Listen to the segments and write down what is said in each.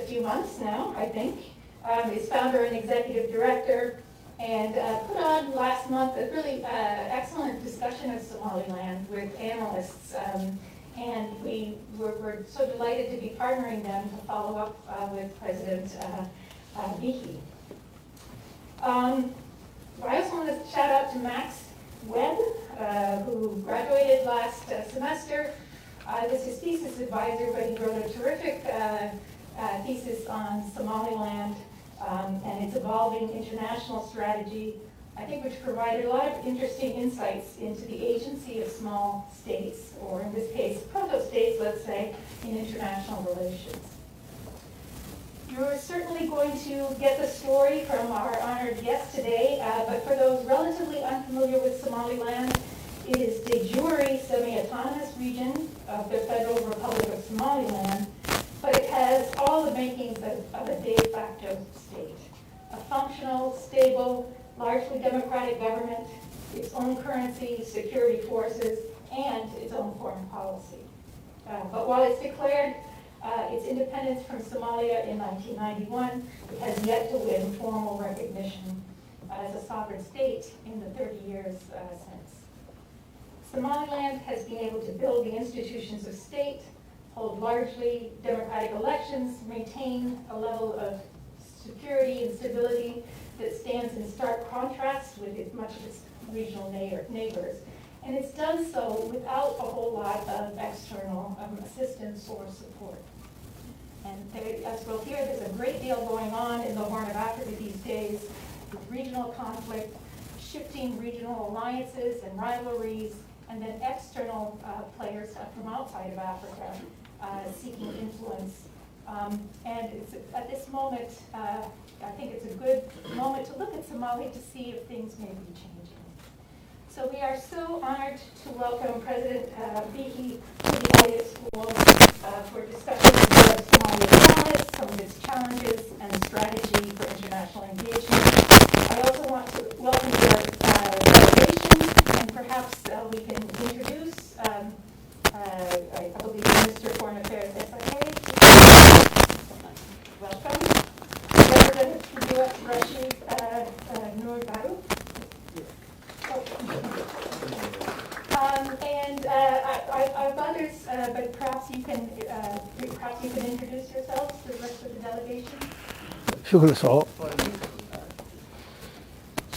few months now, I think. Is founder and executive director, and put on last month a really excellent discussion of Somaliland with analysts. And we're so delighted to be partnering them to follow up with President Bihi. I also want to shout out to Max Webb, who graduated last semester. I was his thesis advisor, but he wrote a terrific thesis on Somaliland and its evolving international strategy, I think, which provided a lot of interesting insights into the agency of small states, or in this case, proto-states, let's say, in international relations. You're certainly going to get the story from our honored guest today, but for those relatively unfamiliar with Somaliland, it is de jure semi-autonomous region of the Federal Republic of Somaliland, but it has all the makings of a de facto state. A functional, stable, largely democratic government, its own currency, security forces, and its own foreign policy. But while it's declared its independence from Somalia in 1991, it has yet to win formal recognition as a sovereign state in the 30 years since. Somaliland has been able to build the institutions of state, hold largely democratic elections, maintain a level of security and stability that stands in stark contrast with much of its regional neighbors. And it's done so without a whole lot of external assistance or support. And as we'll hear, there's a great deal going on in the Horn of Africa these days, with regional conflict, shifting regional alliances and rivalries, and then external players from outside of Africa seeking influence. And it's, at this moment, I think it's a good moment to look at Somalia to see if things may be changing. So we are so honored to welcome President Bihi to the Elliott School for discussion of Somalia's promise, some of its challenges, and strategy for international engagement. I also want to welcome your delegation, and perhaps we can introduce, I believe, Minister of Foreign Affairs, SIA. Welcome. Representative U.S. Rashid Noor Baru. And I have others, but perhaps you can introduce yourselves to the rest of the delegation. شكرا سعود.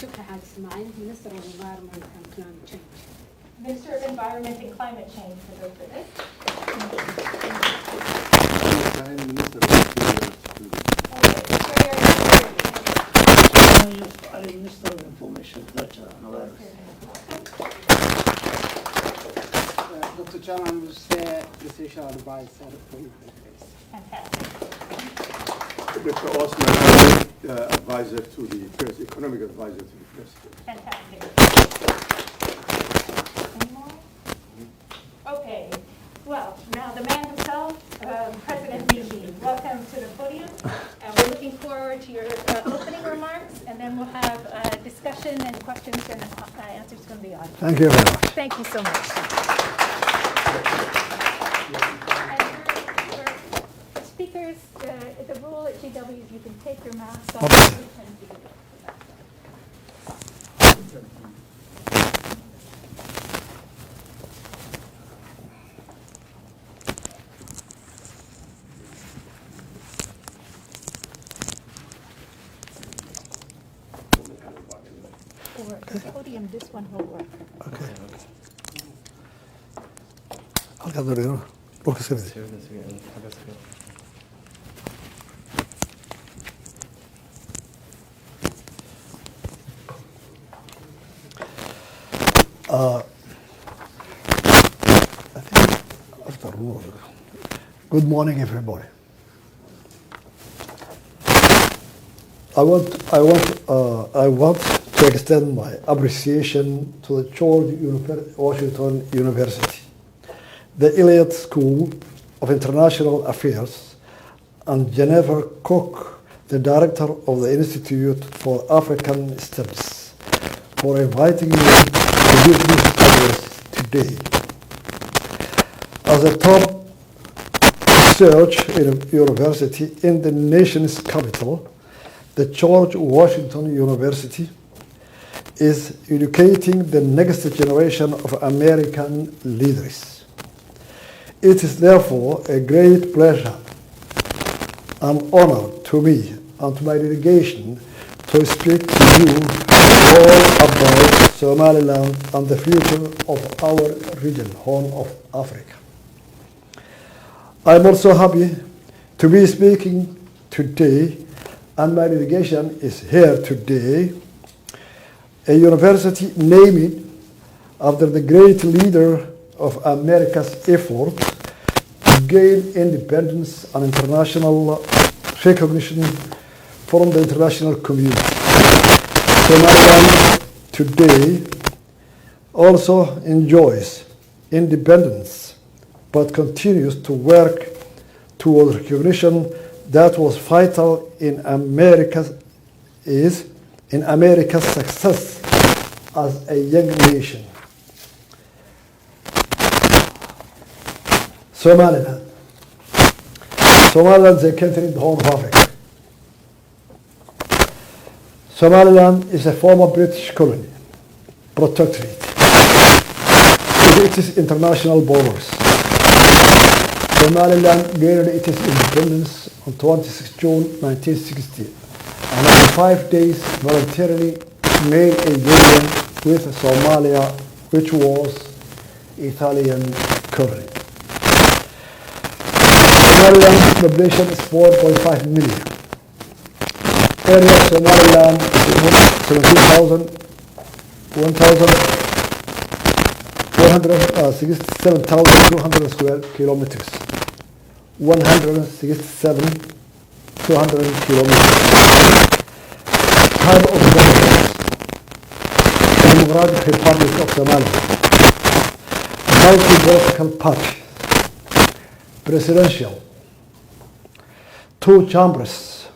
شكرا حاج اسماعيل Minister of Environment and Climate Change. Minister of Environment and Climate Change for those of us. I'm Minister of Information, Culture and Awareness. Dr. Chairman was the special advisor for Ukraine. Fantastic. Dr. Osman, advisor to the economic advisor to the president. Fantastic. Any more? Okay. Well, now the man himself, President Bihi, welcome to the podium. We're looking forward to your opening remarks, and then we'll have a discussion and questions and answers from the audience. Thank you very much. Thank you so much. And for speakers, the rule at GW is you can take your mask off. Or the podium, this one will work. Okay. Halkaad wareegno. Dhulka iska fidi. I think after all, good morning, everybody. I want to extend my appreciation to the George Washington University, the Elliott School of International Affairs, and Jennifer Cook, the director of the Institute for African Studies, for inviting me to give this address today. As a top research university in the nation's capital, the George Washington University, is educating the next generation of American leaders. It is therefore a great pleasure and honor to me and to my delegation to speak to you all about Somaliland and the future of our region, Horn of Africa. I'm also happy to be speaking today, and my delegation is here today, a university named after the great leader of America's effort to gain independence and international recognition from the international community. Somaliland today also enjoys independence, but continues to work towards recognition that was vital in America's success as a young nation. Somaliland. Somaliland is a country in the Horn of Africa. Somaliland is a former British colony, protectorate, with its international borders. Somaliland gained its independence on 26 June 1960, and after 5 days voluntarily made a union with Somalia, which was Italian colony. Somaliland's population is 4.5 million. Area of Somaliland is 167,200 square kilometers. 167,200 kilometers. Type of government: Democratic Republic of Somalia. Multi-political party. Presidential. 2 chambers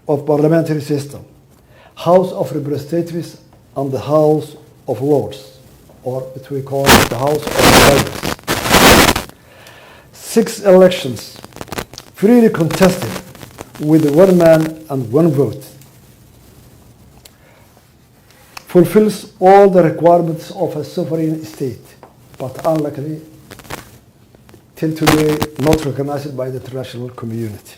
of parliamentary system, House of Representatives and the House of Lords, or what we call the House of Commons. 6 elections, freely contested with 1 man and 1 vote. Fulfills all the requirements of a sovereign state, but unluckily, till today, not recognized by the international community.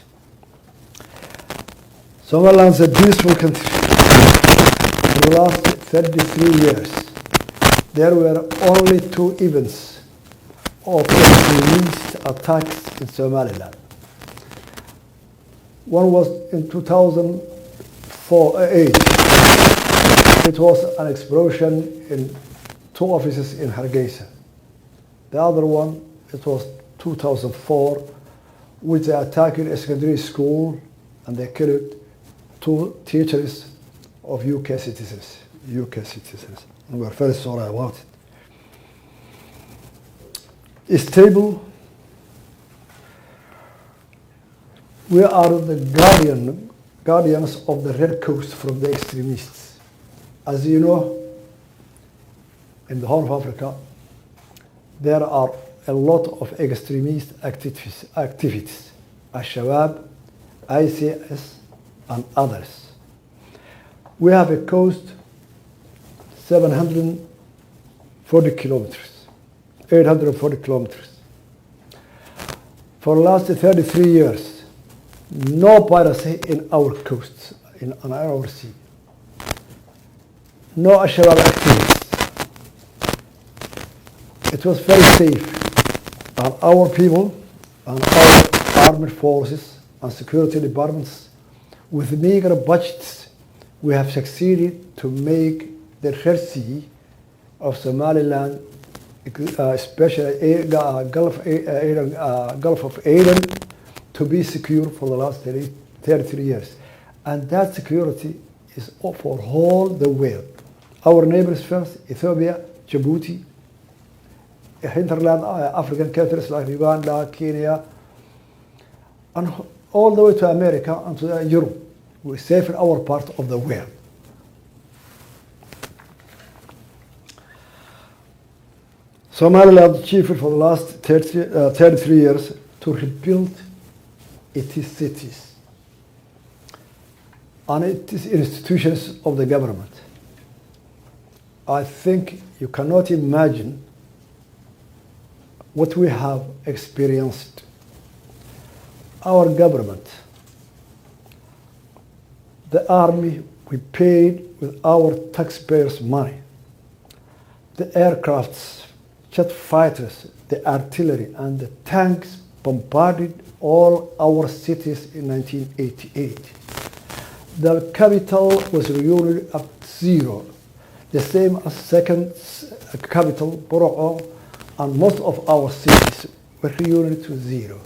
Somaliland is a peaceful country. For the last 33 years, there were only 2 events of extremist attacks in Somaliland. One was in 2008. It was an explosion in 2 offices in Hargeisa. The other one, it was 2004, with the attack in a secondary school, and they killed 2 teachers of UK citizens. And we're very sorry about it. It's stable. We are the guardians of the Red Coast from the extremists. As you know, in the Horn of Africa, there are a lot of extremist activities, Al-Shabaab, ICS, and others. We have a coast 740 kilometers, 840 kilometers. For the last 33 years, no piracy in our coasts, on our sea. No Al-Shabaab activities. It was very safe, and our people and our armed forces and security departments, with meager budgets, we have succeeded to make the Red Sea of Somaliland, especially Gulf of Aden, to be secure for the last 33 years. And that security is for all the world. Our neighbors first, Ethiopia, Djibouti, hinterland African countries like Uganda, Kenya, and all the way to America and to Europe. We save in our part of the world. Somaliland achieved for the last 33 years to rebuild it is cities, and it is institutions of the government. I think you cannot imagine what we have experienced. Our government, the army we paid with our taxpayers' money, the aircrafts, jet fighters, the artillery, and the tanks bombarded all our cities in 1988. The capital was reunited at zero, the same as second capital, Borough, and most of our cities were reunited to zero.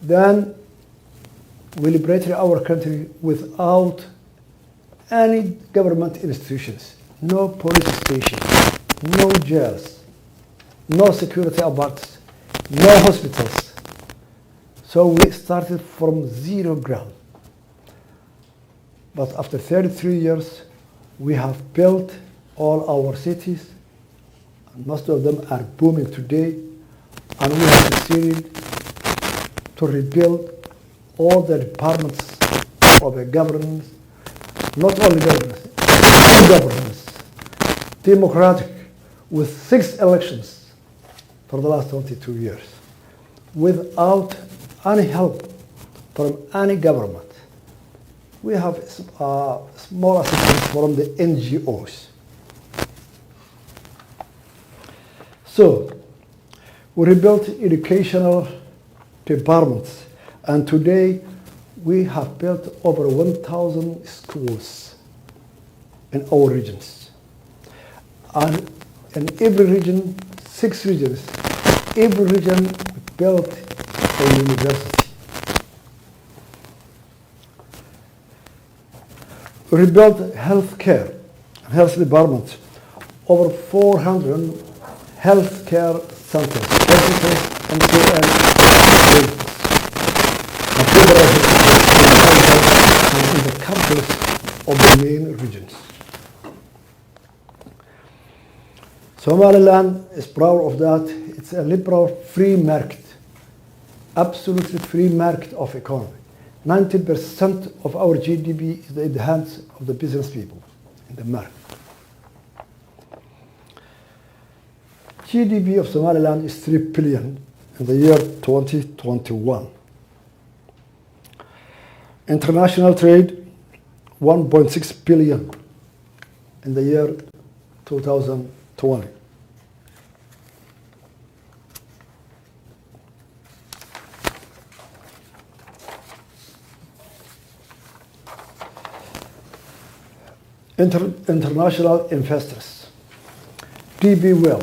Then we liberated our country without any government institutions, no police stations, no jails, no security apparatus, no hospitals. So we started from zero ground. But after 33 years, we have built all our cities, and most of them are booming today, and we have succeeded to rebuild all the departments of the governance, not only governance, governance, democratic, with 6 elections for the last 22 years, without any help from any government. We have small assistance from the NGOs. So, we rebuilt educational departments, and today we have built over 1,000 schools in our regions. And in every region, 6 regions, every region built a university. We rebuilt healthcare, health departments, over 400 healthcare centers, hospitals, and clinics, and in the campus of the main regions. Somaliland is proud of that. It's a liberal free market, absolutely free market of economy. 90% of our GDP is in the hands of the business people in the market. GDP of Somaliland is 3 billion in the year 2021. International trade, 1.6 billion in the year 2020. International investors. DB Well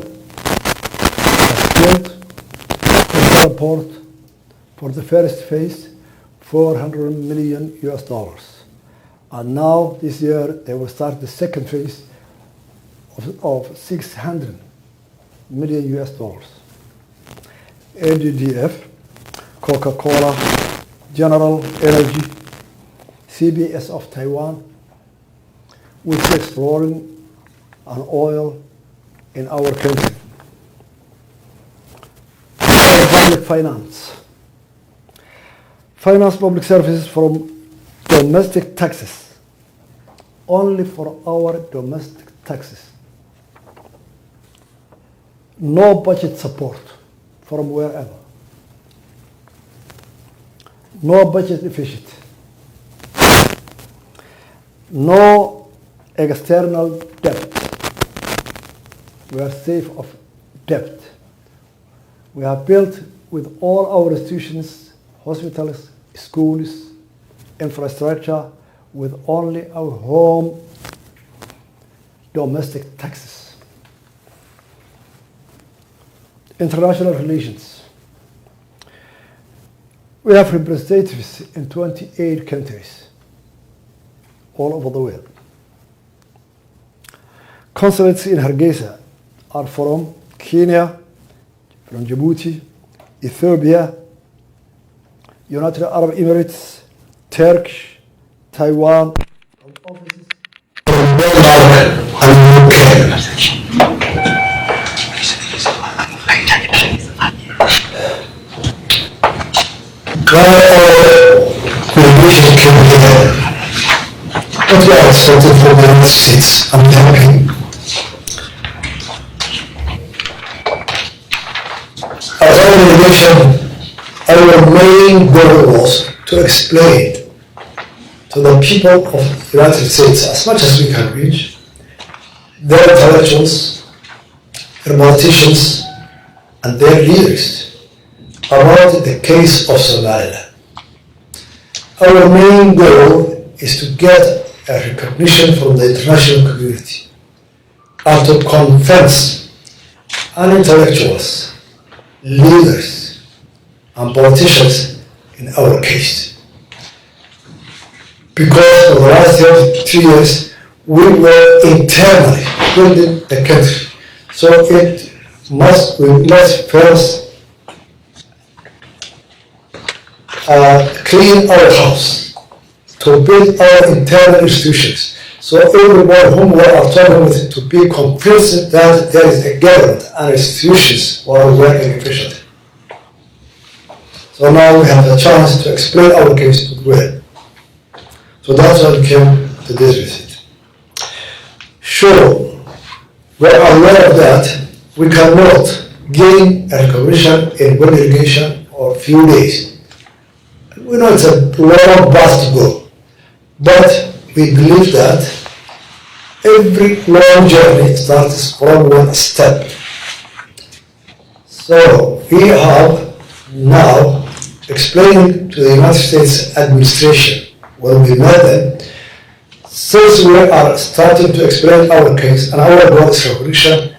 has built a port for the first phase, $400 million US. And now this year they will start the second phase of 600 million US. ADDF, Coca-Cola, General Energy, CBS of Taiwan, which is exploring an oil in our country. Public finance. Finance public services from domestic taxes, only for our domestic taxes. No budget support from wherever. No budget deficit. No external debt. We are safe of debt. We have built with all our institutions, hospitals, schools, infrastructure, with only our home domestic taxes. International relations. We have representatives in 28 countries all over the world. Consulates in Hargeisa are from Kenya, from Djibouti, Ethiopia, United Arab Emirates, Turkish, Taiwan, from offices. why all revolution came together. What we are expecting from the United States, I'm happy. As our delegation, our main goal was to explain to the people of the United States, as much as we can reach, their intellectuals, their politicians, and their leaders about the case of Somaliland. Our main goal is to get a recognition from the international community and to convince intellectuals, leaders, and politicians in our case. Because for the last 3 years, we were internally building the country. So we must first clean our house to build our internal institutions. So everyone whom we are talking with to be convinced that there is a government and institutions who are working efficiently. So now we have a chance to explain our case to the world. So that's why we came to this visit. Sure, we are aware of that. We cannot gain a recognition in one delegation or few days. We know it's a long path to go, but we believe that every long journey starts from one step. So we have now explaining to the United States administration when we met them, since we are starting to explain our case and our goal is recognition,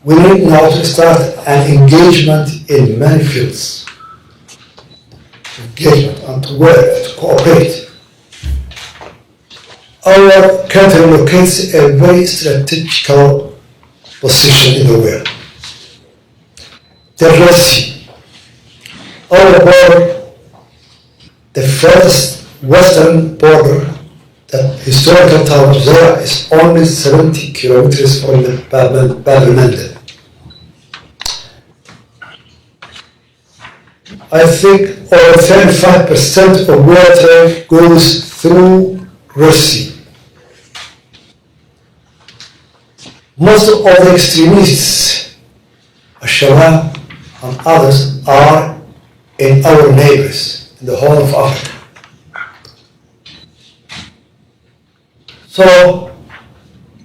we need now to start an engagement in many fields. Engagement and to work, to cooperate. Our country locates a very strategical position in the world. The Red Sea, our border, the furthest western border, that historical town of Zara is only 70 kilometers from the Babylon. I think over 35% of world trade goes through Red Sea. Most of the extremists, Al-Shabaab and others, are in our neighbors, in the Horn of Africa. So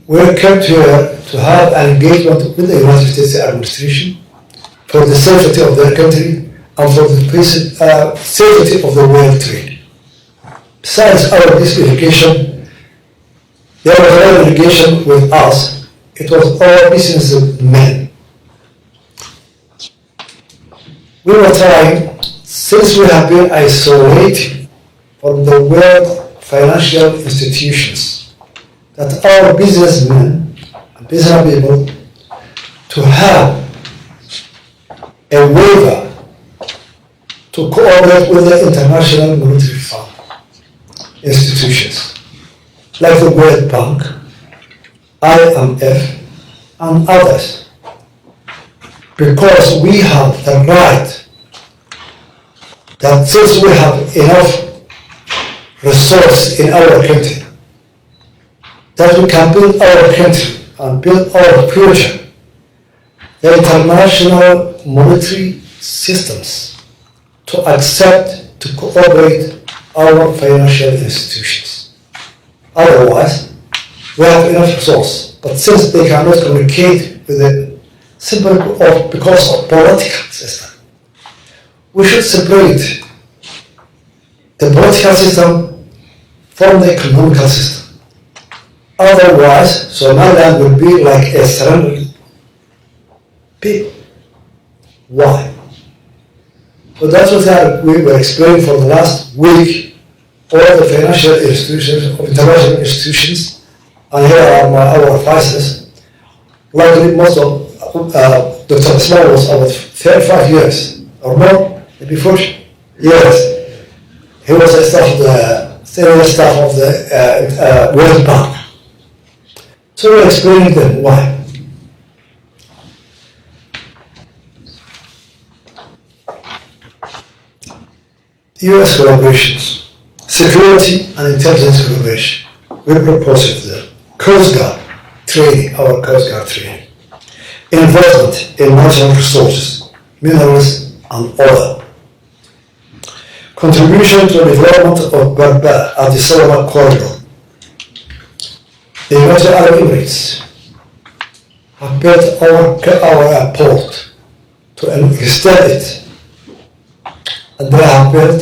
we're kept here to have an engagement with the United States administration for the safety of their country and for the safety of the world trade. Besides our delegation, there was another delegation with us. It was all businessmen. We were trying, since we have been isolated from the world financial institutions, that our businessmen and business people to have a waiver to cooperate with the International Monetary Fund institutions like the World Bank, IMF, and others, because we have the right that since we have enough resource in our country, that we can build our country and build our future. The international monetary systems to accept, to cooperate our financial institutions. Otherwise, we have enough resource, but since they cannot communicate with it simply because of political system, we should separate the political system from the economical system. Otherwise, Somaliland will be like a surrounding people. Why? So that's what we were explaining for the last week. All the financial institutions, international institutions, and here are our advisors. Luckily, most of Dr. Ismail was about 35 years or more, maybe 40 years. He was a senior staff of the World Bank. So we're explaining them why. US collaborations, security and intelligence collaboration. We propose the Coast Guard training, our Coast Guard training, investment in natural resources, minerals and oil, contribution to the development of Berber at the Soco corridor. The United Arab Emirates have built our port to extend it, and they have built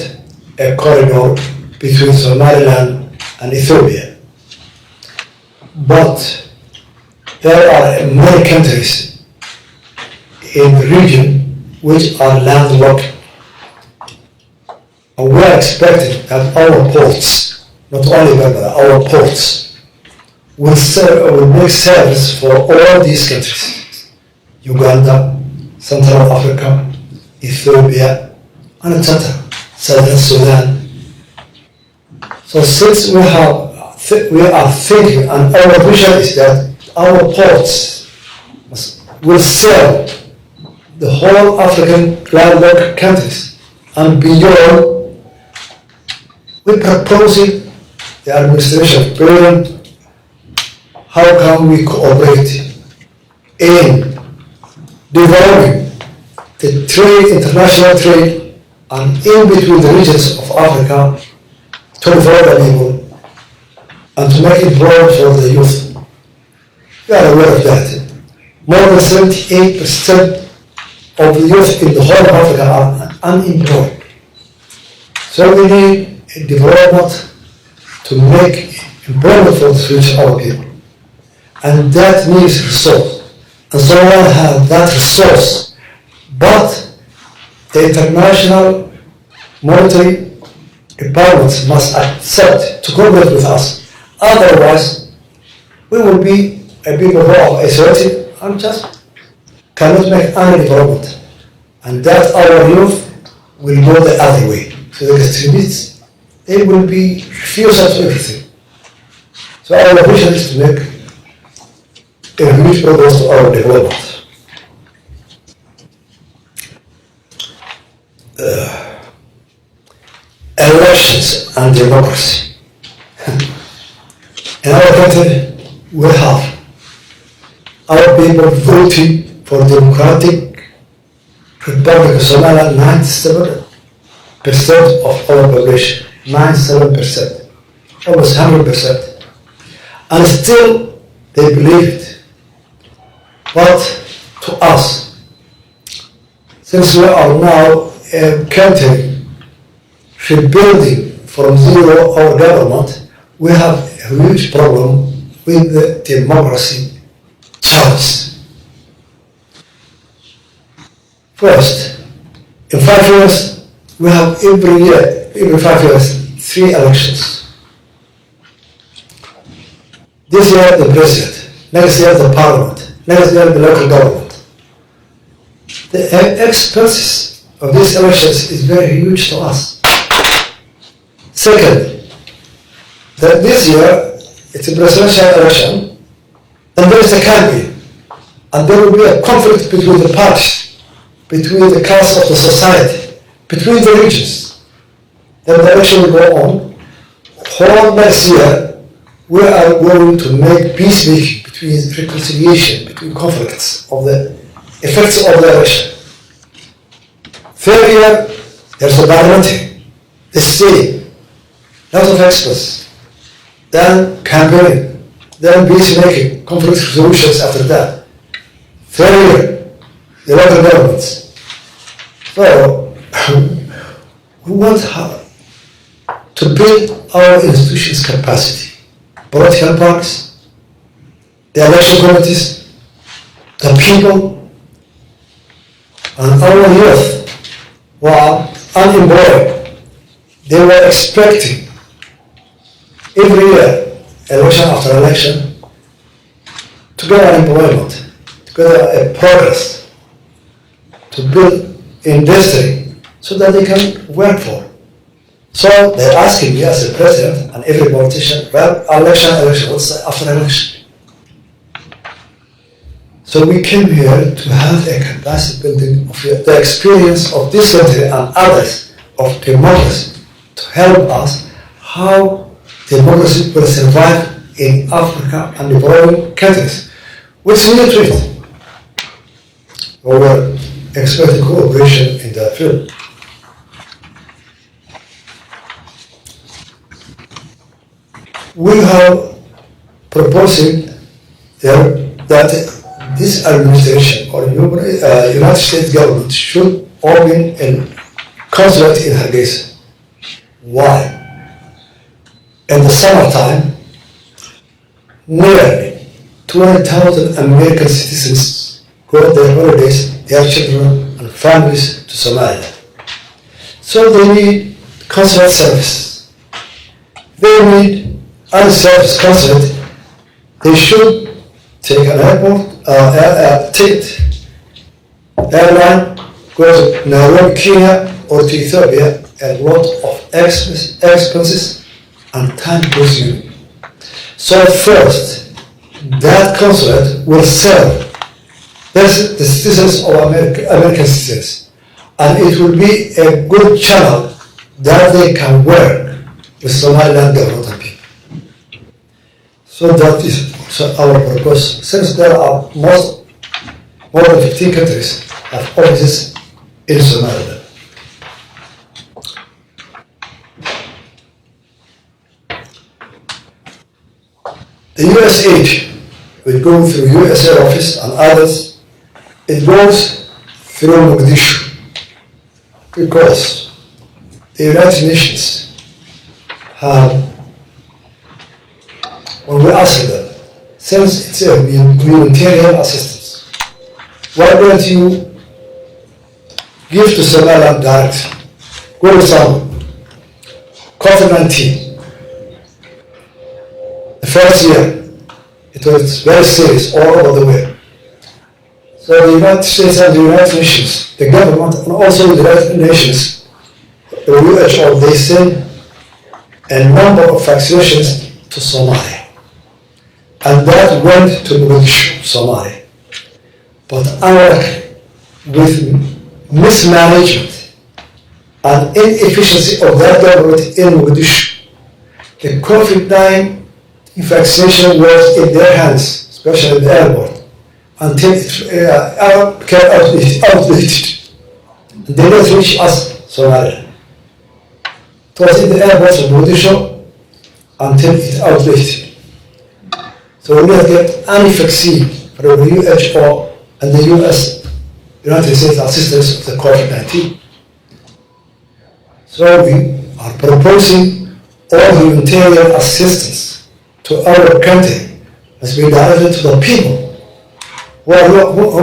a corridor between Somaliland and Ethiopia. But there are many countries in the region which are landlocked, and we are expecting that our ports, not only Berbera, our ports, will make service for all these countries: Uganda, Central Africa, Ethiopia, and etc. Southern Sudan. So since we are thinking, and our vision is that our ports will serve the whole African landlocked countries and beyond, we're proposing the administration of President, how can we cooperate in developing the trade, international trade, and in between the regions of Africa to develop the people and to make it broad for the youth. You are aware of that. More than 78% of the youth in the whole of Africa are unemployed. So we need a development to make employment for the future of our people. And that needs resource. And someone has that resource. But the international monetary departments must accept to cooperate with us. Otherwise, we will be a people who are isolated and just cannot make any development. And that our youth will go the other way. So the extremists, they will be refusal to everything. So our vision is to make a huge progress to our development. Elections and democracy. In our country, we have our people voting for Democratic Republic of Somaliland, 97% of our population, 97%, almost 100%. And still they believe it. But to us, since we are now a country rebuilding from zero our government, we have a huge problem with the democracy challenge. First, in 5 years, we have every 5 years, 3 elections. This year the president, next year the parliament, next year the local government. The expenses of these elections is very huge to us. Second, that this year it's a presidential election, and there is a campaign, and there will be a conflict between the parties, between the class of the society, between the regions. Then the election will go on. Whole next year, we are going to make peacemaking between reconciliation, between conflicts of the effects of the election. Third year, there's the parliamentary, the state, lot of experts, then campaigning, then peacemaking, conflict resolutions after that. Third year, the local governments. So, we want to build our institutions' capacity, political parties, the election committees, the people, and our youth who are unemployed. They were expecting every year, election after election, to get unemployment, to get a progress, to build industry so that they can work for. So they're asking me as a president and every politician, well, election, what's after election? So we came here to have a capacity building of the experience of this country and others of democracy to help us how democracy will survive in Africa and developing countries, which we need to it. We were expecting cooperation in that field. We have proposing there that this administration or United States government should open a consulate in Hargeisa. Why? In the summertime, nearly 20,000 American citizens go their holidays, their children and families to Somalia. So they need consulate service. They need unserviced consulate. They should take an airport ticket, airline, go to Nairobi, Kenya, or to Ethiopia, a lot of expenses and time consuming. So first, that consulate will serve the citizens of American citizens, and it will be a good channel that they can work with Somaliland government and people. So that is our proposal. Since there are more than 15 countries have offices in Somaliland. The US aid will go through USA office and others. It goes through Mogadishu because the United Nations have, when we ask them, since it's a humanitarian assistance, why don't you give to Somaliland directly? For example, COVID-19. The first year, it was very serious all over the world. So the United States and the United Nations, the government and also the United Nations, the WHO, they sent a number of vaccinations to Somalia. And that went to Mogadishu, Somalia. But unlike with mismanagement and inefficiency of that government in Mogadishu, the COVID-19 vaccination was in their hands, especially in the airport, until it became outdated. And they didn't reach us, Somalia. It was in the airports of Mogadishu until it outdated. So we didn't get any vaccine from the WHO and the US, United States assistance of the COVID-19. So we are proposing all humanitarian assistance to our country must be directed to the people who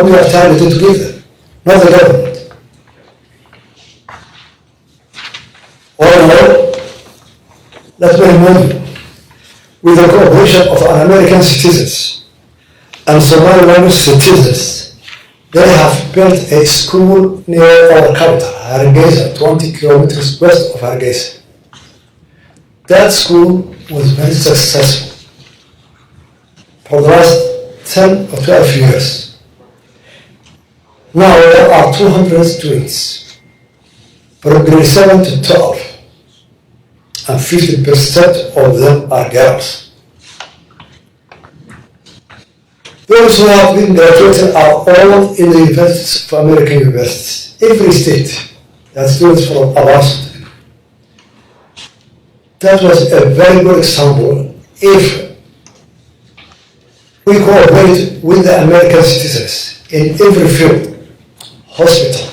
we are targeted to give them, not the government. All in all, let me remind you, with the cooperation of our American citizens and Somaliland citizens, they have built a school near our capital, Hargeisa, 20 kilometers west of Hargeisa. That school was very successful for the last 10 or 12 years. Now there are 200 students from grade 7 to 12, and 50% of them are girls. Those who have been graduated are all in the universities of American universities. Every state has students from above. That was a very good example. If we cooperate with the American citizens in every field, hospital,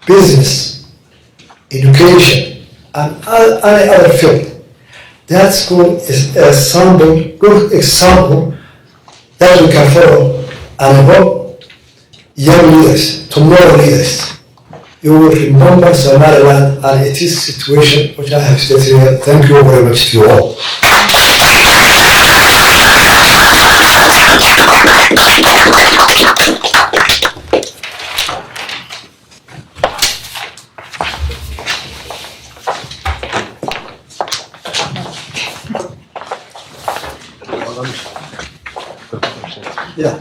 business, education, and any other field, that school is a good example that we can follow, and I hope young leaders, tomorrow leaders, you will remember Somaliland and its situation, which I have stated here. Thank you very much to you all. Yeah.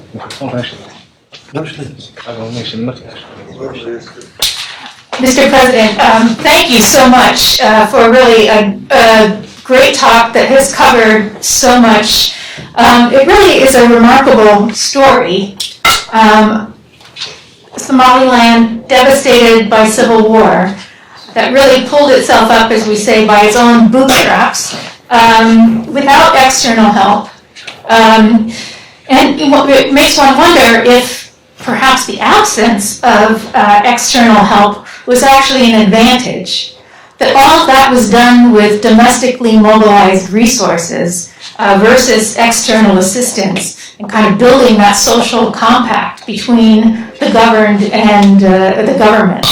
Mr. President, thank you so much for really a great talk that has covered so much. It really is a remarkable story. Somaliland devastated by civil war that really pulled itself up, as we say, by its own bootstraps without external help. And it makes one wonder if perhaps the absence of external help was actually an advantage. That all of that was done with domestically mobilized resources versus external assistance and kind of building that social compact between the governed and the government.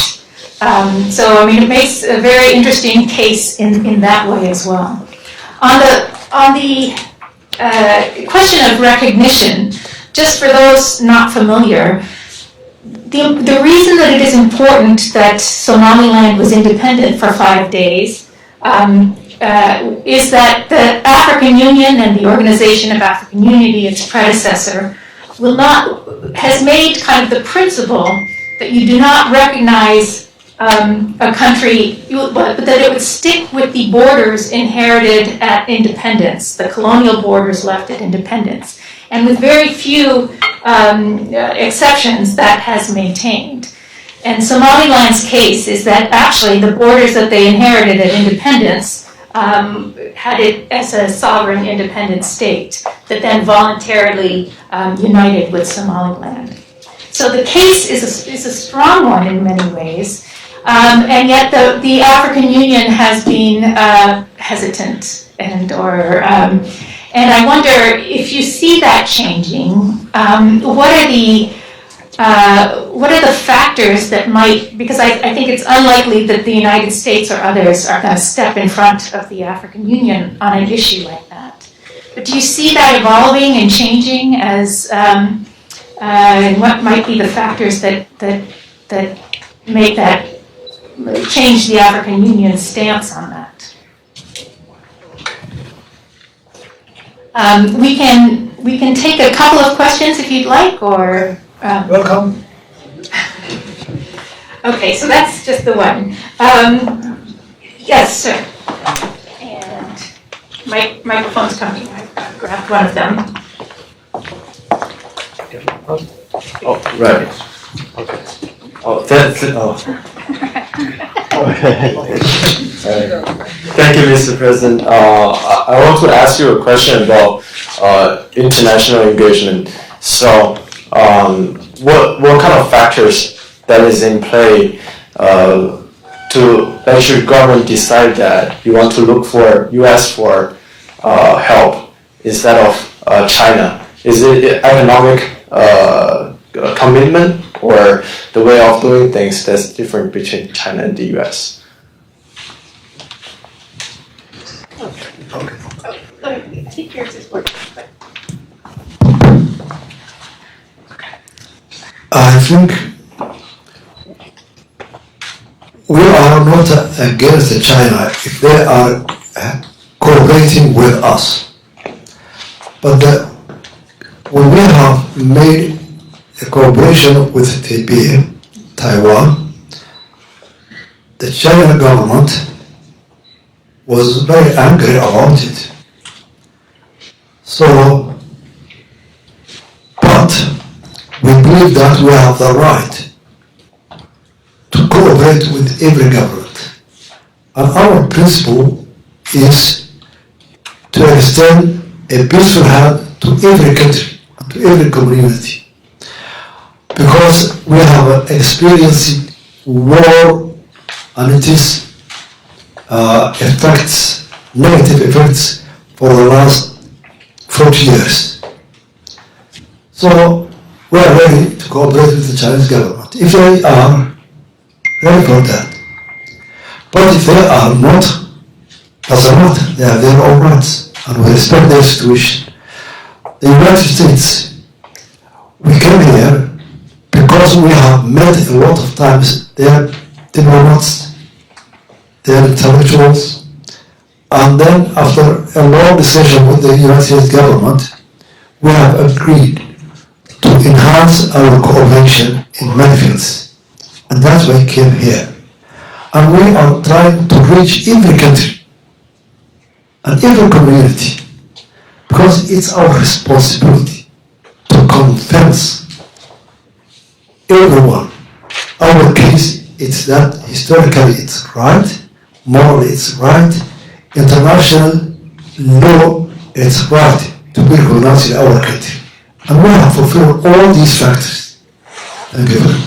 So, I mean, it makes a very interesting case in that way as well. On the question of recognition, just for those not familiar, the reason that it is important that Somaliland was independent for 5 days is that the African Union and the Organization of African Unity, its predecessor, has made kind of the principle that you do not recognize a country, but that it would stick with the borders inherited at independence, the colonial borders left at independence. And with very few exceptions, that has maintained. And Somaliland's case is that actually the borders that they inherited at independence had it as a sovereign independent state that then voluntarily united with Somaliland. So the case is a strong one in many ways, and yet the African Union has been hesitant and I wonder if you see that changing. What are the factors that might? Because I think it's unlikely that the United States or others are going to step in front of the African Union on an issue like that. But do you see that evolving and changing as? And what might be the factors that make that change the African Union's stance on that? We can take a couple of questions if you'd like, or Welcome. okay. So that's just the one. Yes, sir. And microphone's coming. I grabbed one of them. Oh, right. Okay. Oh, that's it. Oh. Thank you, Mr. President. I want to ask you a question about international engagement. So, what kind of factors that is in play to let your government decide that you want to look for U.S. for help instead of China? Is it economic commitment or the way of doing things that's different between China and the U.S.? I think yours is working. I think we are not against China if they are cooperating with us. But when we have made a cooperation with Taiwan, the China government was very angry about it. So, but we believe that we have the right to cooperate with every government. And our principle is to extend a peaceful hand to every country, to every community. Because we have experienced war and it is negative effects for the last 40 years. So we are ready to cooperate with the Chinese government if they are ready for that. But if they are not, doesn't matter, they have their own rights and we respect their situation. The United States, we came here because we have met a lot of times their diplomats, their intellectuals, and then after a long discussion with the United States government, we have agreed to enhance our cooperation in many fields. And that's why I came here. And we are trying to reach every country and every community, because it's our responsibility to convince everyone. Our case, it's that historically it's right, morally it's right, international law it's right to be recognized in our country. And we have fulfilled all these factors. Thank you very much.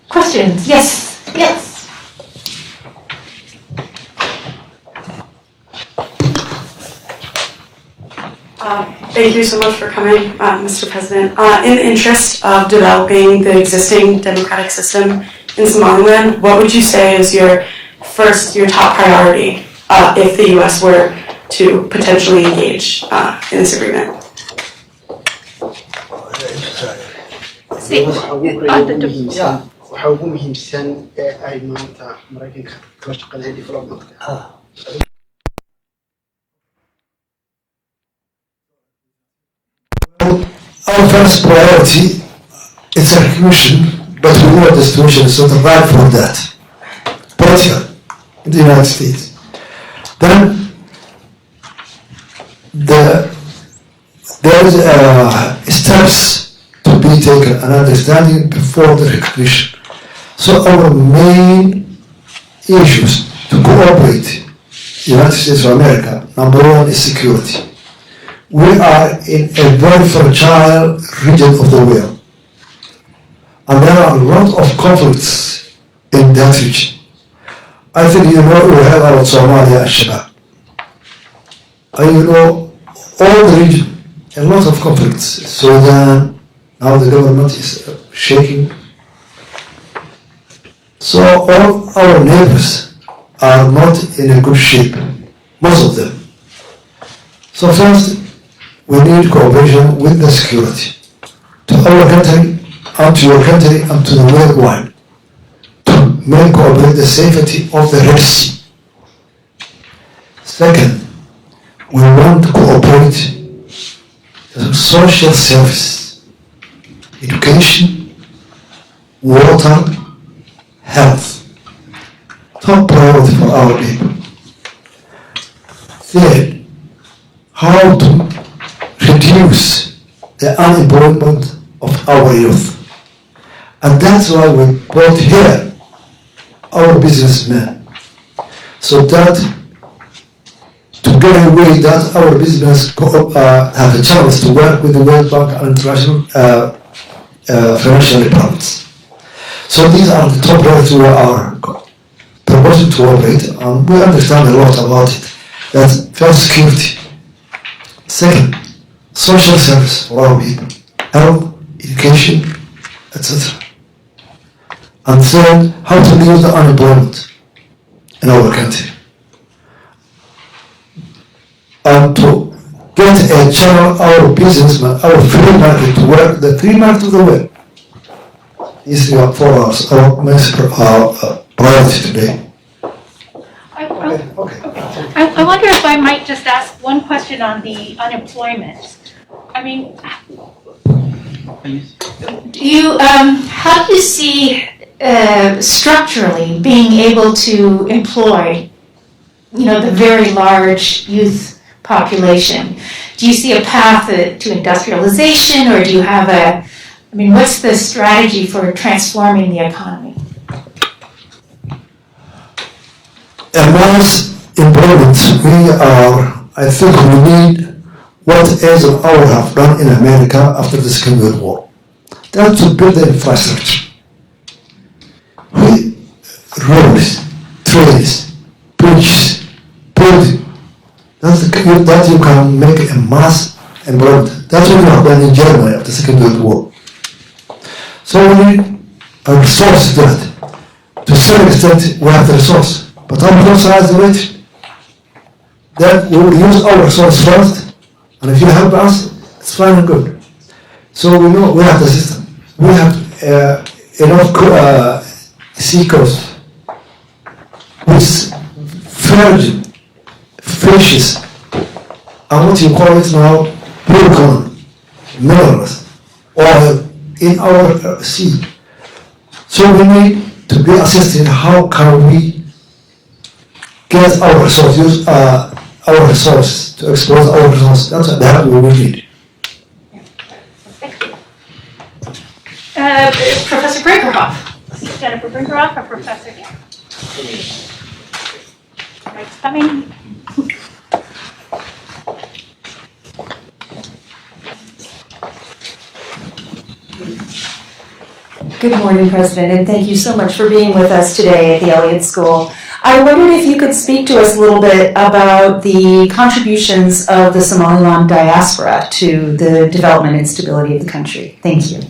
Questions? Yes, yes. Thank you so much for coming, Mr. President. In the interest of developing the existing democratic system in Somaliland, what would you say is your top priority if the U.S. were to potentially engage in this agreement? waxa ugu muhiimsan ee ay maanta Mareykanka ka shaqeynayaan development-ka. Our first priority is recognition, but we know the situation is not right for that. Political in the United States. Then there is steps to be taken and understanding before the recognition. So our main issues to cooperate the United States of America, number one is security. We are in a very fragile region of the world, and there are a lot of conflicts in that region. I think you know we have about Somalia and Shabab. And you know all the region, a lot of conflicts. Sudan, now the government is shaking. So all our neighbors are not in a good shape, most of them. So first, we need cooperation with the security to our country and to your country and to the worldwide to make cooperate the safety of the Red Sea. Second, we want to cooperate social service, education, water, health. Top priority for our people. Third, how to reduce the unemployment of our youth. And that's why we brought here our businessmen, so that to get away that our business have a chance to work with the World Bank and international financial departments. So these are the top priorities we are proposing to operate, and we understand a lot about it. That's first, security. Second, social service for our people, health, education, etc. And third, how to reduce the unemployment in our country. And to get a channel, our businessmen, our free market to work, the free market of the world. These are for us, our priority today. I wonder if I might just ask one question on the unemployment. I mean, how do you see structurally being able to employ, the very large youth population? Do you see a path to industrialization, or do you have what's the strategy for transforming the economy? Amongst employment, I think we need what Eisenhower have done in America after the Second World War. That's to build the infrastructure. Roads, trains, bridges, building. That you can make a mass employment. That's what we have done in Germany after the Second World War. So we need a resource to that. To some extent, we have the resource, but our resource has the rate. Then we will use our resource first, and if you help us, it's fine and good. So we know we have the system. We have enough sea coast with virgin fishes, and what you call it now, blue corn, minerals, oil, in our sea. So we need to be assisted. How can we get our resources, to expose our resources? That's the help we need. Professor Brinkerhoff. Jennifer Brinkerhoff, a professor here. Mike's coming. Good morning, President, and thank you so much for being with us today at the Elliott School. I wondered if you could speak to us a little bit about the contributions of the Somaliland diaspora to the development and stability of the country. Thank you.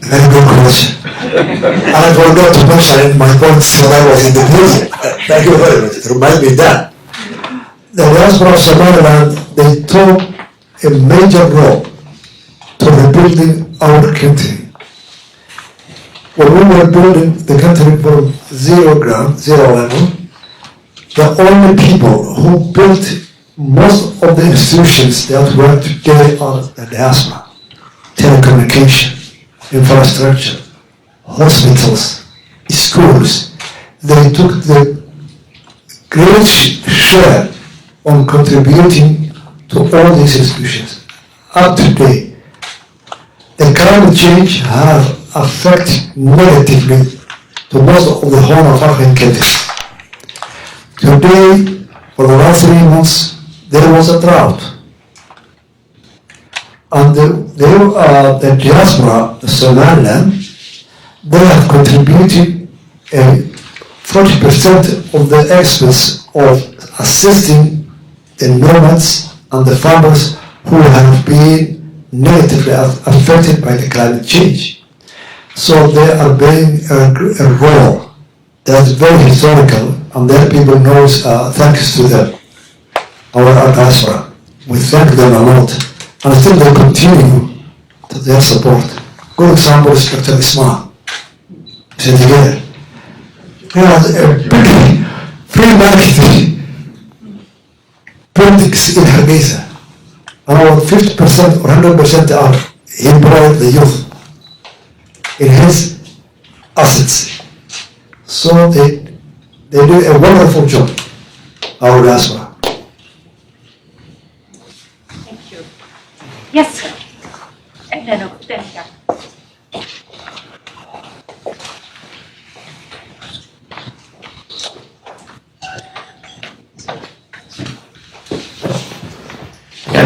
Very good question. I forgot to mention my points when I was in the meeting. Thank you very much. Remind me that. The diaspora of Somaliland, they took a major role to rebuilding our country. When we were building the country from zero level, the only people who built most of the institutions that were today are the diaspora. Telecommunication, infrastructure, hospitals, schools. They took the great share on contributing to all these institutions. Up to date, the climate change has affected negatively to most of the Horn of African countries. Today, for the last 3 months, there was a drought. And the diaspora, the Somaliland, they have contributed 40% of the expense of assisting the nomads and the farmers who have been negatively affected by the climate change. So they are playing a role that's very historical, and that people knows thanks to them, our diaspora. We thank them a lot, and still they continue to their support. Good example is Dr. Ismail Xidhiidhka. He has a big free market politics in Hargeisa. Around 50% or 100% are employed the youth in his assets. So they do a wonderful job, our diaspora. Thank you. Yes, sir. And then yeah.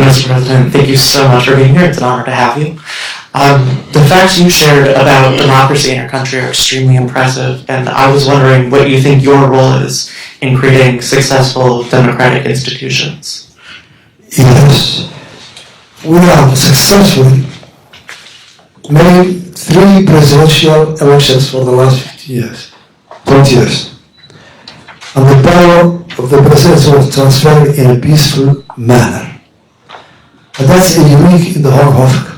Mr. President, thank you so much for being here. It's an honor to have you. The facts you shared about democracy in your country are extremely impressive, and I was wondering what you think your role is in creating successful democratic institutions. Yes, we have successfully made 3 presidential elections for the last 20 years. And the power of the presidency was transferred in a peaceful manner. And that's unique in the whole of Africa.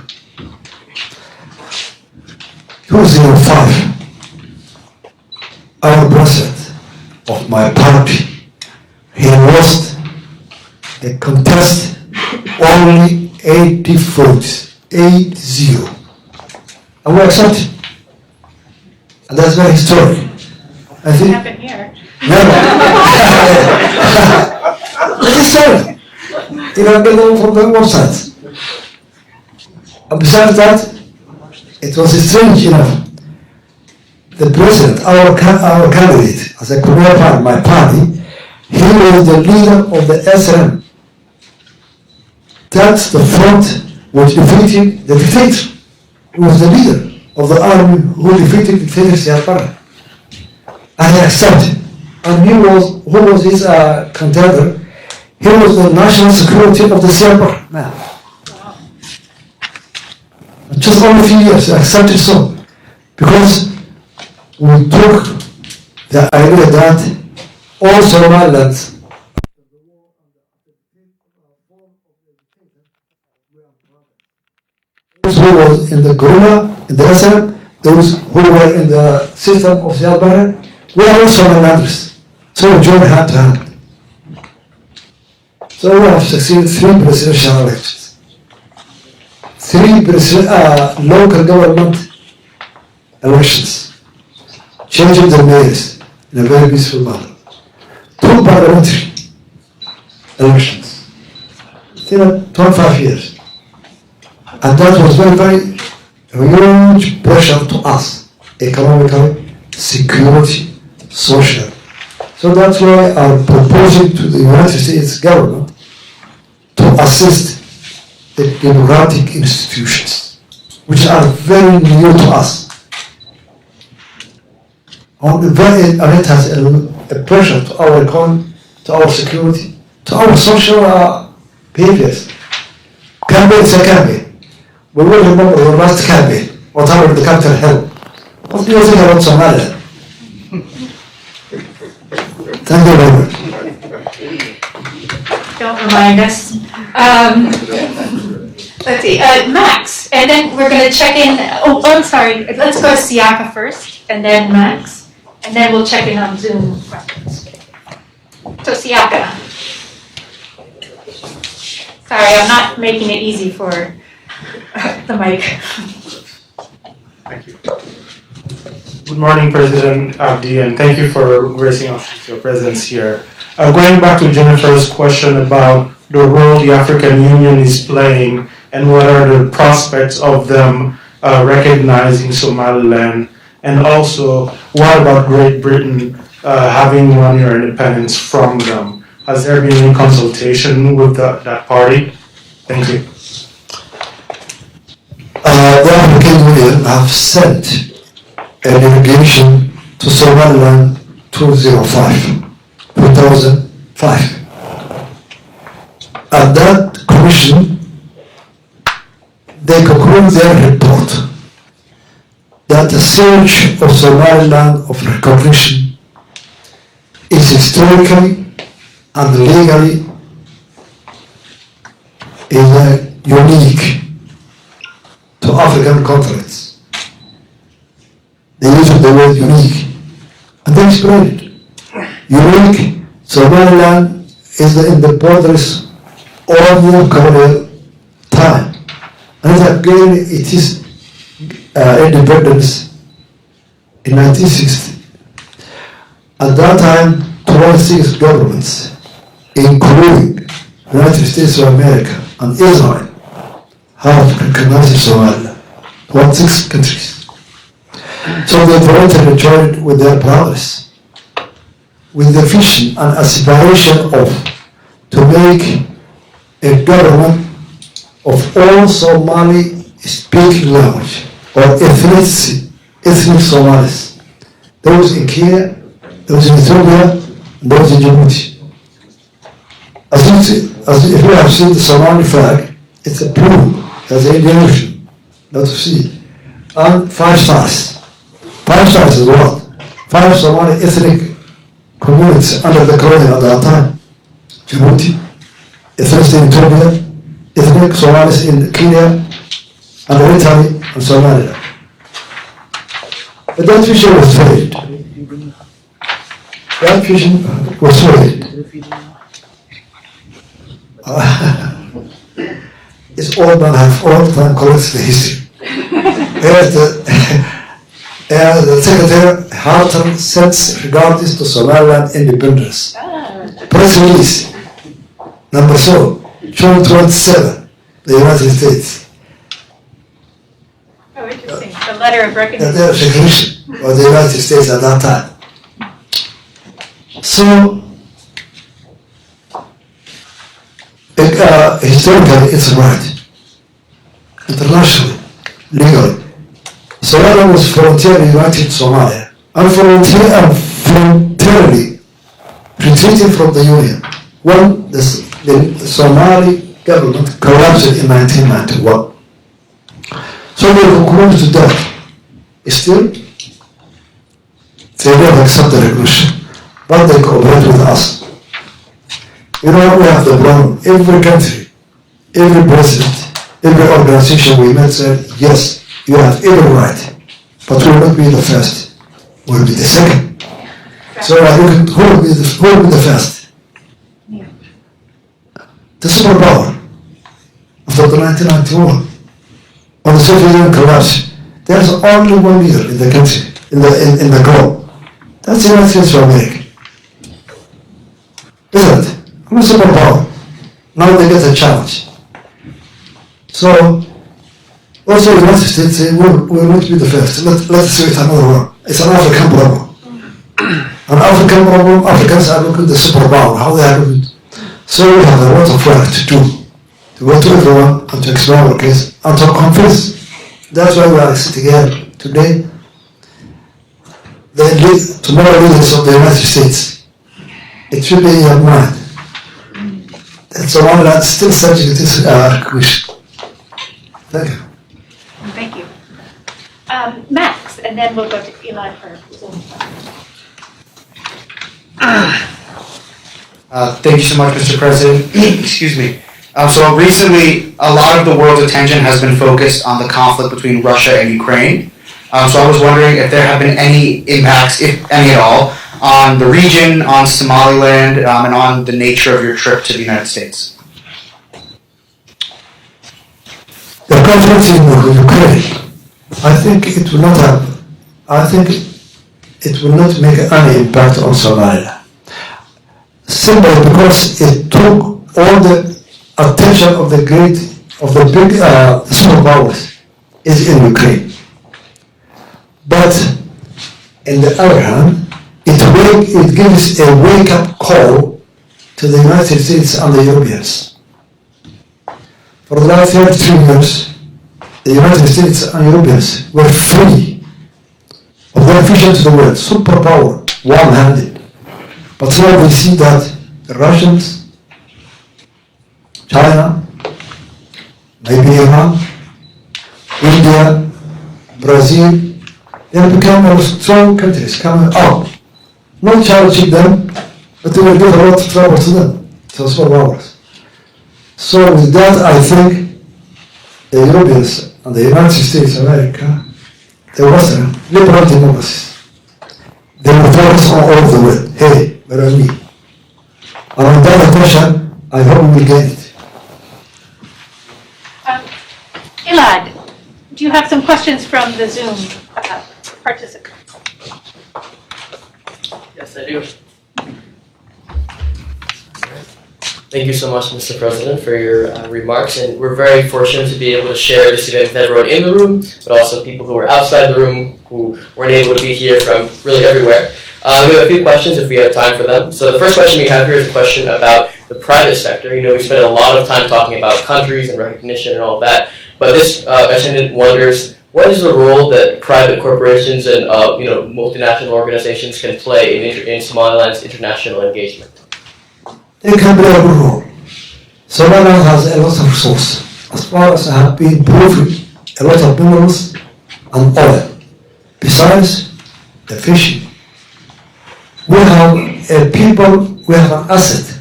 2005, our president of my party, he lost the contest only 80 votes, 80. And we accepted. And that's very historic. I think. Happened here. It's historic. You know, get them from both sides. And besides that, it was strange enough. The president, our candidate, as a career part, my party, he was the leader of the SRM. That's the front which defeated the dictator. He was the leader of the army who defeated the dictator. And he accepted. And who was his contender? He was the national security of the Sierra man. Just only a few years, I accepted so. Because we took the idea that all Somaliland those who were in the guerrilla, in the SRM, those who were in the system of Sierra, we are all Somalilanders. So we joined hand to hand. So we have succeeded 3 presidential elections. 3% local government elections, changing the mayors in a very peaceful manner. 2 parliamentary elections within 25 years. And that was very, very huge pressure to us, economically, security, social. So that's why I'm proposing to the United States government to assist the democratic institutions, which are very new to us. And it has a pressure to our economy, to our security, to our social behaviors. Campaign is a campaign. We will remember the last campaign, whatever the capital held. What do you think about Somaliland? Thank you very much. Don't remind us. Let's see, Max, and then we're gonna check in, I'm sorry, let's go to Siaka first, and then Max, and then we'll check in on Zoom questions. So Siaka. Sorry, I'm not making it easy for the mic. Thank you. Good morning, President Abdi, and thank you for gracing us with your presence here. Going back to Jennifer's question about the role the African Union is playing and what are the prospects of them recognizing Somaliland, and also what about Great Britain having won your independence from them? Has there been any consultation with that party? Thank you. The African Union have sent a delegation to Somaliland 2005. And that commission, they conclude their report that the search of Somaliland of recognition is historically and legally unique to African continents. They use the word unique, and they explain it. Unique, Somaliland is in the borders of the colonial time. And again, it is independence in 1960. At that time, 26 governments, including the United States of America and Israel, have recognized Somaliland. 26 countries. So they voluntarily joined with their brothers, with the vision and aspiration of to make a government of all Somali speaking language or ethnic Somalis. Those in Kenya, those in Ethiopia, and those in Djibouti. As if you have seen the Somali flag, it's a blue, as an Indian Ocean, not to see. And 5 stars. 5 stars is what? 5 Somali ethnic communities under the colony at that time. Djibouti, ethnic in Ethiopia, ethnic Somalis in Kenya, and Eritrea and Somaliland. But that vision was failed. That vision was failed. It's all man have all time collects the history. The Secretary Harton sends regards to Somaliland independence. Press release number June 27, the United States. Oh, interesting. The letter of recognition. The recognition of the United States at that time. So, historically, it's right. Internationally, legally. Somaliland was voluntarily united Somalia and voluntarily retreated from the Union when the Somali government collapsed in 1991. So they concluded to that. Still, they don't accept the recognition, but they cooperate with us. You know, we have the problem. Every country, every president, every organization we met said, yes, you have every right, but we will not be the first. We will be the second. So I look at who will be the first. The superpower after the 1991 on the Soviet Union collapse, there's only one leader in the country, in the globe. That's the United States of America. Isn't it? I'm a superpower. Now they get a challenge. So, also the United States will not be the first. Let's see it another one. It's an African problem. An African problem, Africans are looking at the superpower, how they are looking. So we have a lot of work to do. To go to everyone and to explain our case and to confess. That's why we are sitting here today. The tomorrow leaders of the United States. It should be in your mind. That's the one that's still subject to this question. Thank you. Thank you. Max, and then we'll go to Eli for Zoom. Thank you so much, Mr. President. Excuse me. So recently, a lot of the world's attention has been focused on the conflict between Russia and Ukraine. So I was wondering if there have been any impacts, if any at all, on the region, on Somaliland, and on the nature of your trip to the United States. The conflict in Ukraine, I think it will not have, I think it will not make any impact on Somaliland. Simply because it took all the attention of the big superpowers is in Ukraine. But in the other hand, it gives a wake-up call to the United States and the Europeans. For the last 33 years, the United States and Europeans were free of their vision to the world, superpower, one-handed. But now we see that the Russians, China, maybe Iran, India, Brazil, they have become strong countries coming out. Not challenging them, but they will give a lot of trouble to them, to superpowers. So with that, I think the Europeans and the United States of America, the Western liberal democracies, they will focus on all of the world. Hey, where are we? And on that question, I hope we will get it. Elad, do you have some questions from the Zoom participants? Yes, I do. Thank you so much, Mr. President, for your remarks, and we're very fortunate to be able to share this event with everyone in the room, but also people who are outside the room who weren't able to be here from really everywhere. We have a few questions if we have time for them. So the first question we have here is a question about the private sector. You know, we spent a lot of time talking about countries and recognition and all of that, but this attendant wonders, what is the role that private corporations and multinational organizations can play in Somaliland's international engagement? They can play a good role. Somaliland has a lot of resources. As far as I have been proven, a lot of minerals and oil. Besides the fishing, we have we have an asset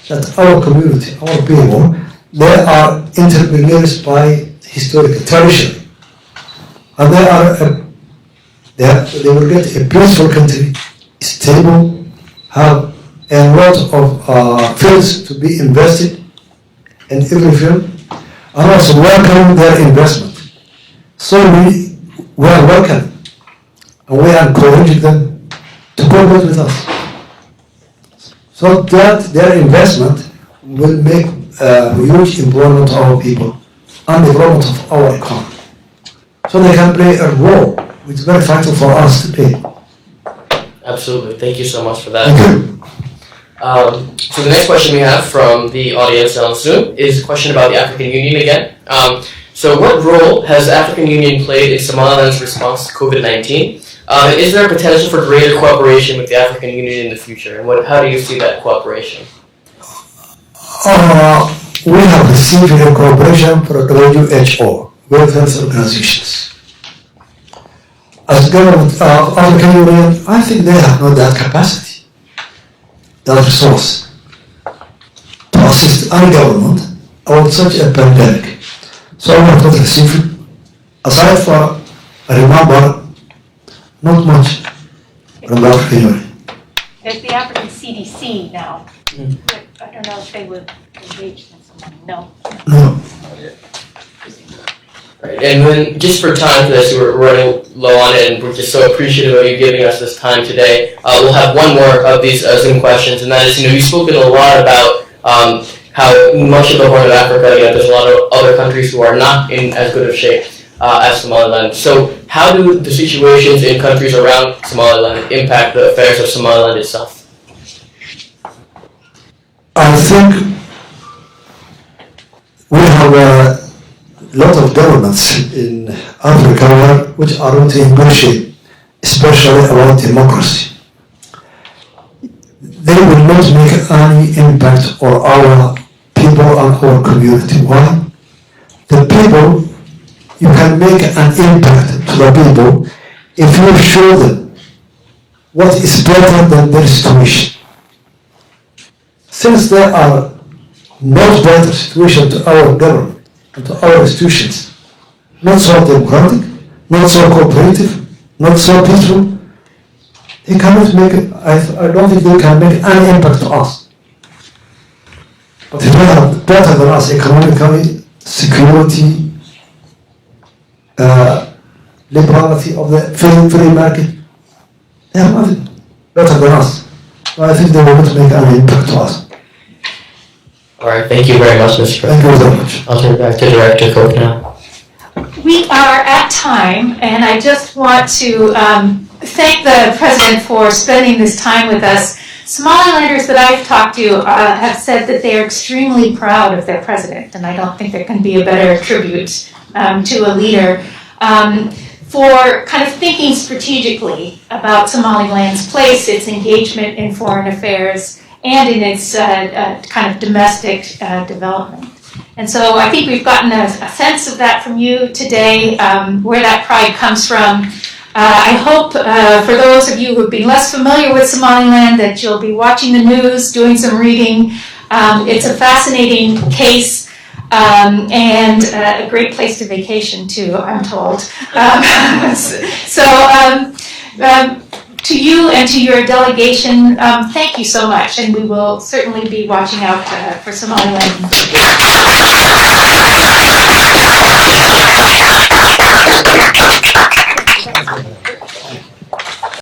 that our community, our people, they are entrepreneurs by historical tradition. And they will get a peaceful country, stable, have a lot of fields to be invested in every field, and also welcome their investment. So we are welcome, and we are encouraging them to cooperate with us. So that their investment will make huge employment of our people and development of our economy. So they can play a role which is very vital for us to play. Absolutely. Thank you so much for that. Thank you. So the next question we have from the audience on Zoom is a question about the African Union again. So what role has the African Union played in Somaliland's response to COVID-19? Is there a potential for greater cooperation with the African Union in the future? And how do you see that cooperation? We have received a cooperation from WHO, World Health Organizations. As government of African Union, I think they have not that capacity, that resource, to assist any government on such a pandemic. So we have not received it. Aside from, I remember, not much from the African Union. There's the African CDC now. I don't know if they would engage in someone. No. No. Right. And then, just for time for this, we're running low on it, and we're just so appreciative of you giving us this time today. We'll have one more of these Zoom questions, and that is, you've spoken a lot about how much of the Horn of Africa, there's a lot of other countries who are not in as good of shape as Somaliland. So how do the situations in countries around Somaliland impact the affairs of Somaliland itself? I think we have a lot of governments in Africa which are not in good shape, especially about democracy. They will not make any impact on our people and our community. Why? The people, you can make an impact to the people if you show them what is better than their situation. Since there are not better situation to our government and to our institutions, not so democratic, not so cooperative, not so peaceful, they cannot make it. I don't think they can make any impact to us. But if they are better than us economically, security, liberality of the free market, they are nothing better than us. I think they will not make any impact to us. All right, thank you very much, Mr. President. Thank you very much. I'll turn it back to Director Cook now. We are at time, and I just want to thank the President for spending this time with us. Somalilanders that I've talked to have said that they are extremely proud of their President, and I don't think there can be a better tribute to a leader for kind of thinking strategically about Somaliland's place, its engagement in foreign affairs, and in its kind of domestic development. And so I think we've gotten a sense of that from you today, where that pride comes from. I hope for those of you who have been less familiar with Somaliland that you'll be watching the news, doing some reading. It's a fascinating case and a great place to vacation too, I'm told. To you and to your delegation, thank you so much, and we will certainly be watching out for Somaliland.